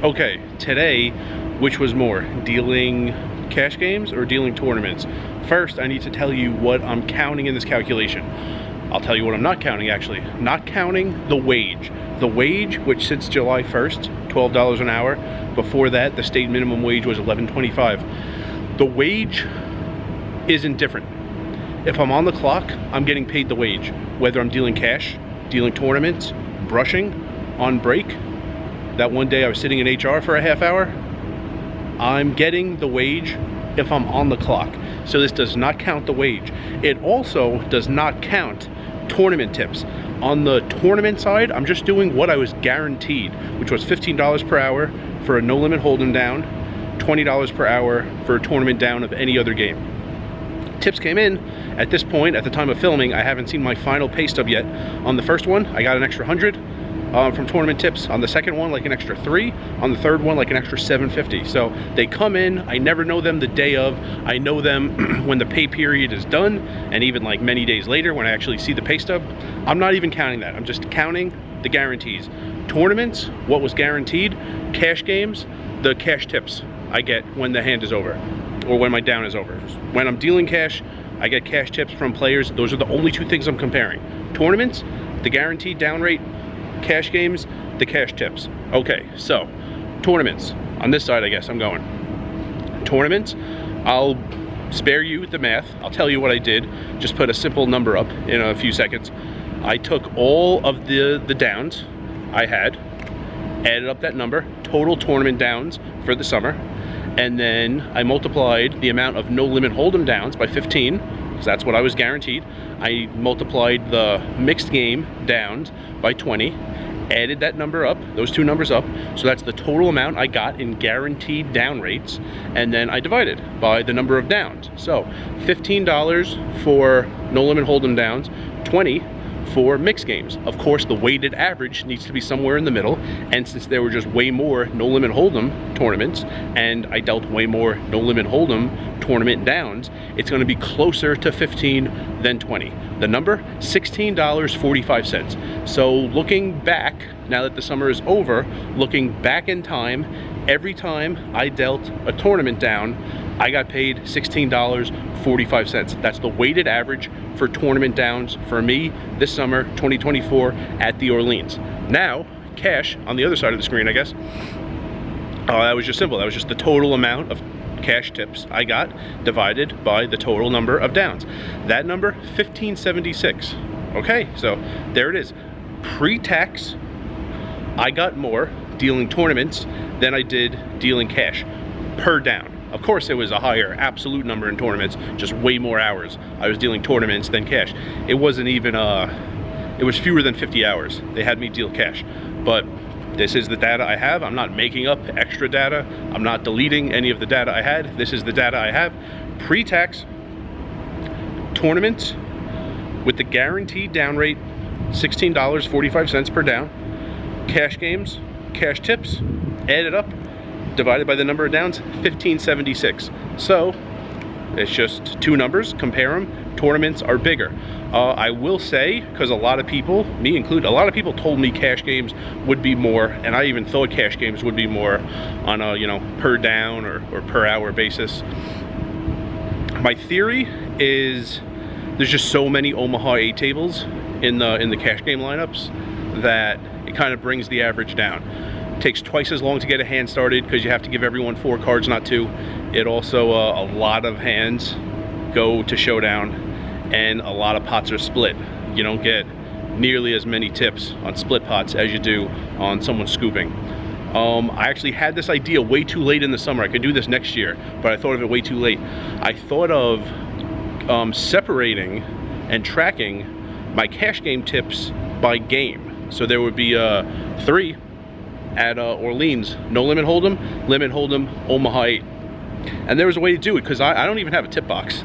Okay, today, which was more, dealing cash games or dealing tournaments? First, I need to tell you what I'm counting in this calculation. I'll tell you what I'm not counting, actually. Not counting the wage. The wage, which since July 1st, $12 an hour. Before that, the state minimum wage was $11.25. The wage isn't different. If I'm on the clock, I'm getting paid the wage. Whether I'm dealing cash, dealing tournaments, brushing, on break. That one day I was sitting in HR for a half hour. I'm getting the wage if I'm on the clock. So this does not count the wage. It also does not count tournament tips. On the tournament side, I'm just doing what I was guaranteed, which was $15 per hour for a no limit hold'em down, $20 per hour for a tournament down of any other game. Tips came in. At this point, at the time of filming, I haven't seen my final pay stub yet. On the first one, I got an extra 100 from tournament tips. On the second one, like an extra 3. On the third one, like an extra 750. So they come in. I never know them the day of. I know them when the pay period is done, and even like many days later when I actually see the pay stub. I'm not even counting that. I'm just counting the guarantees. Tournaments, what was guaranteed. Cash games, the cash tips I get when the hand is over, or when my down is over. When I'm dealing cash, I get cash tips from players. Those are the only two things I'm comparing. Tournaments, the guaranteed down rate. Cash games, the cash tips. Okay, so tournaments. On this side, I guess I'm going. Tournaments, I'll spare you the math. I'll tell you what I did. Just put a simple number up in a few seconds. I took all of the downs I had, added up that number, total tournament downs for the summer, and then I multiplied the amount of no limit hold'em downs by 15, because that's what I was guaranteed. I multiplied the mixed game downs by 20, added that number up, those two numbers up, so that's the total amount I got in guaranteed down rates, and then I divided by the number of downs. So $15 for no limit hold'em downs, 20 for mixed games. Of course, the weighted average needs to be somewhere in the middle, and since there were just way more no limit hold'em tournaments and I dealt way more no limit hold'em tournament downs, it's going to be closer to 15 than 20. The number, $16.45. So looking back, now that the summer is over, looking back in time, every time I dealt a tournament down, I got paid $16.45. That's the weighted average for tournament downs for me this summer, 2024, at the Orleans. Now, cash on the other side of the screen, I guess. That was just simple. That was just the total amount of cash tips I got divided by the total number of downs. That number, $15.76. Okay, so there it is. Pre-tax, I got more dealing tournaments than I did dealing cash per down. Of course, it was a higher absolute number in tournaments, just way more hours I was dealing tournaments than cash. It wasn't even, it was fewer than 50 hours they had me deal cash. But this is the data I have. I'm not making up extra data. I'm not deleting any of the data I had. This is the data I have. Pre-tax, tournaments with the guaranteed down rate, $16.45 per down. Cash games, cash tips, added up, divided by the number of downs, $15.76. So it's just two numbers, compare them. Tournaments are bigger. I will say, because a lot of people, me included, a lot of people told me cash games would be more, and I even thought cash games would be more on a, you know, per down or per hour basis. My theory is there's just so many Omaha 8 tables in the cash game lineups that it kind of brings the average down. It takes twice as long to get a hand started because you have to give everyone 4 cards, not 2. It also, a lot of hands go to showdown and a lot of pots are split. You don't get nearly as many tips on split pots as you do on someone scooping. I actually had this idea way too late in the summer. I could do this next year, but I thought of it way too late. I thought of separating and tracking my cash game tips by game. So there would be 3 at Orleans, no limit hold'em, Omaha 8. And there was a way to do it because I don't even have a tip box.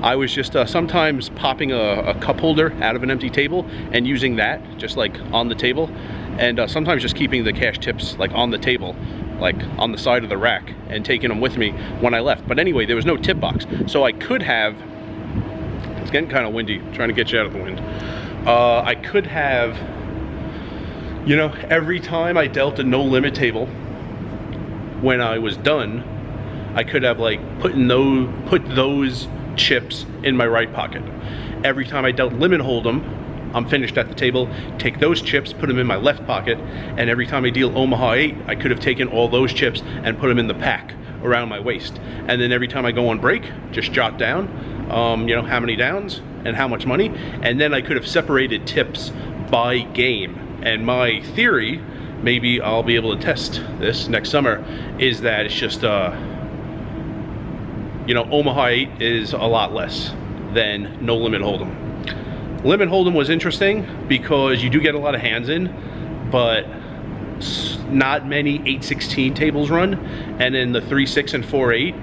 I was just sometimes popping a cup holder out of an empty table and using that just like on the table, and sometimes just keeping the cash tips like on the table, like on the side of the rack, and taking them with me when I left. But anyway, there was no tip box, so I could have, it's getting kind of windy, trying to get you out of the wind. I could have, you know, every time I dealt a no limit table, when I was done, I could have like put those chips in my right pocket. Every time I dealt limit hold'em, I'm finished at the table, take those chips, put them in my left pocket, and every time I deal Omaha 8, I could have taken all those chips and put them in the pack around my waist. And then every time I go on break, just jot down, you know, how many downs and how much money, and then I could have separated tips by game. And my theory, maybe I'll be able to test this next summer, is that it's just, you know, Omaha 8 is a lot less than no limit hold'em. Limit hold'em was interesting because you do get a lot of hands in, but not many 8-16 tables run, and in the 3-6 and 4-8,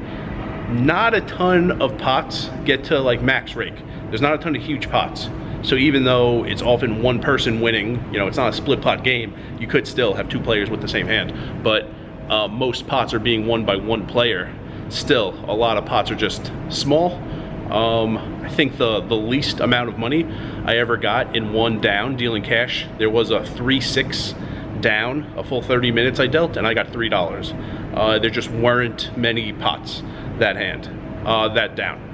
not a ton of pots get to like max rake. There's not a ton of huge pots. So even though it's often one person winning, you know, it's not a split pot game, you could still have two players with the same hand. But most pots are being won by one player. Still, a lot of pots are just small. I think the least amount of money I ever got in one down dealing cash, there was a 3-6 down, a full 30 minutes I dealt, and I got $3. There just weren't many pots that hand, that down.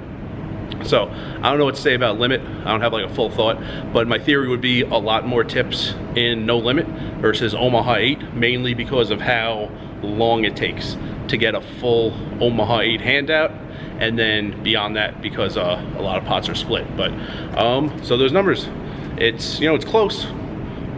So I don't know what to say about limit. I don't have like a full thought, but my theory would be a lot more tips in no limit versus Omaha 8, mainly because of how long it takes to get a full Omaha 8 handout, and then beyond that, because a lot of pots are split. But so those numbers, it's, you know, it's close,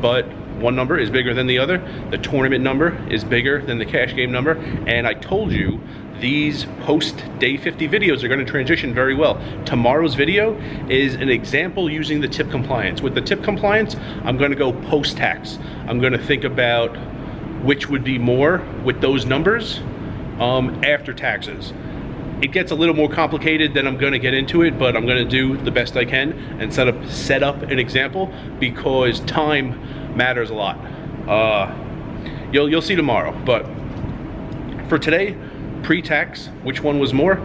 but one number is bigger than the other. The tournament number is bigger than the cash game number, and I told you these post day 50 videos are going to transition very well. Tomorrow's video is an example using the tip compliance. With the tip compliance, I'm going to go post tax. I'm going to think about which would be more with those numbers after taxes. It gets a little more complicated than I'm going to get into it, but I'm going to do the best I can and set up an example, because time matters a lot. You'll see tomorrow, but for today, pre-tax, which one was more?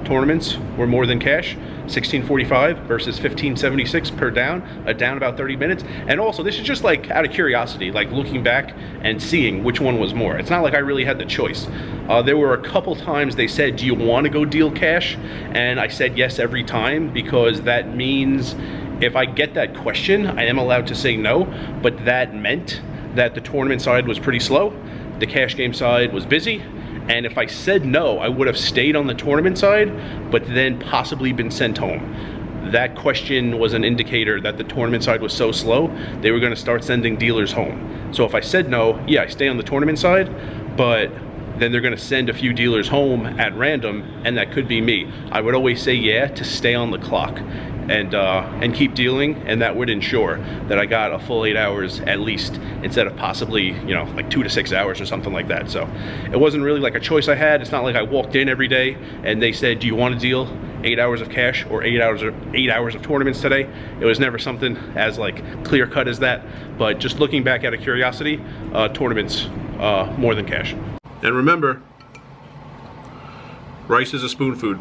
Tournaments were more than cash. 1645 versus 1576 per down, a down about 30 minutes. And also, this is just like out of curiosity, like looking back and seeing which one was more. It's not like I really had the choice. There were a couple times they said, do you want to go deal cash? And I said yes every time, because that means if I get that question, I am allowed to say no, but that meant that the tournament side was pretty slow, the cash game side was busy, and if I said no, I would have stayed on the tournament side, but then possibly been sent home. That question was an indicator that the tournament side was so slow, they were going to start sending dealers home. So if I said no, yeah, I stay on the tournament side, but then they're going to send a few dealers home at random, and that could be me. I would always say yeah to stay on the clock and keep dealing, and that would ensure that I got a full 8 hours at least, instead of possibly, you know, like 2 to 6 hours or something like that. So it wasn't really like a choice I had. It's not like I walked in every day and they said, do you want to deal 8 hours of cash or 8 hours of tournaments today? It was never something as like clear cut as that. But just looking back out of curiosity, tournaments more than cash. And remember, rice is a spoon food.